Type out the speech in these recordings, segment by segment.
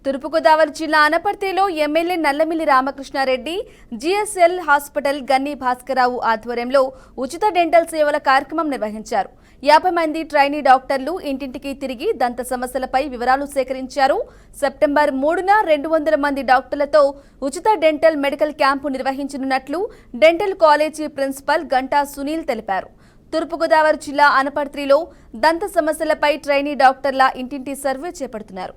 తూర్పుగోదావరి జిల్లా అనపర్తిలో MLA Nallamilli Ramakrishna Reddy GSL hospital Ganni Bhaskara Rao ఆధ్వర్యంలో ఉచిత డెంటల్ సేవల కార్యక్రమం నిర్వహించారు. 50 మంది ట్రైనీ డాక్టర్లు ఇంటింటికి తిరిగి దంత సమస్యలపై వివరాలు సేకరించారు. సెప్టెంబర్ 3న 200 మంది డాక్టర్లతో ఉచిత డెంటల్ మెడికల్ క్యాంపు నిర్వహించనున్నట్లు dental college principal Ganta Sunil తెలిపారు. తూర్పుగోదావరి జిల్లా అనపర్తిలో దంత సమస్యలపై ట్రైనీ డాక్టర్ల ఇంటింటి సర్వే చేపడుతున్నారు.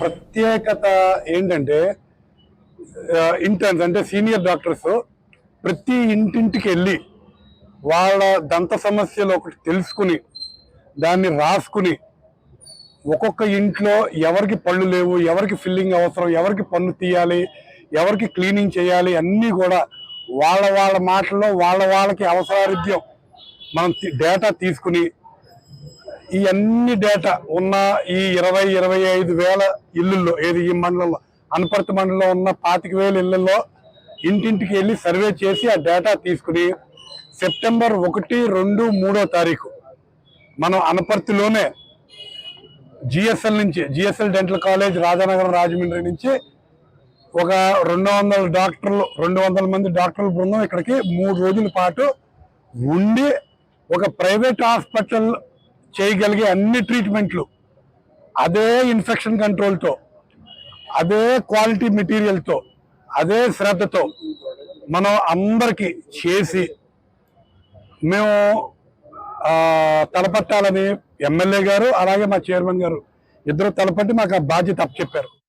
ప్రత్యేకత ఏంటంటే ఇంటర్న్స్ అంటే సీనియర్ డాక్టర్స్ ప్రతి ఇంటింటికి వెళ్ళి వాళ్ళ దంత సమస్యలు ఒకటి తెలుసుకుని దాన్ని రాసుకుని ఒక్కొక్క ఇంట్లో ఎవరికి పళ్ళు లేవు, ఎవరికి ఫిల్లింగ్ అవసరం, ఎవరికి పన్ను తీయాలి, ఎవరికి క్లీనింగ్ చేయాలి అన్నీ కూడా వాళ్ళ మాటల్లో వాళ్ళకి అవసరారీత్యం మనం డేటా తీసుకుని ఈ అన్ని డేటా ఉన్న ఈ 20-25 వేల ఇళ్ళల్లో ఏది ఈ మండలంలో అనపర్తి మండలంలో ఉన్న 25,000 ఇళ్లలో ఇంటింటికి వెళ్ళి సర్వే చేసి ఆ డేటా తీసుకుని సెప్టెంబర్ 1, 2, 3వ తారీఖు మనం అనపర్తిలోనే GSL dental college Rajanagaram Rajahmundry నుంచి ఒక 200 మంది డాక్టర్ల బృందం ఇక్కడికి 3 రోజుల పాటు ఉండి ఒక ప్రైవేట్ హాస్పిటల్ చేయగలిగే అన్ని ట్రీట్మెంట్లు అదే ఇన్ఫెక్షన్ కంట్రోల్తో, అదే క్వాలిటీ మెటీరియల్తో, అదే శ్రద్ధతో మనం అందరికీ చేసి మేము తలపట్టాలని ఎమ్మెల్యే గారు అలాగే మా చైర్మన్ గారు ఇద్దరు తలపట్టి మాకు ఆ బాధ్యత అప్పచెప్పారు.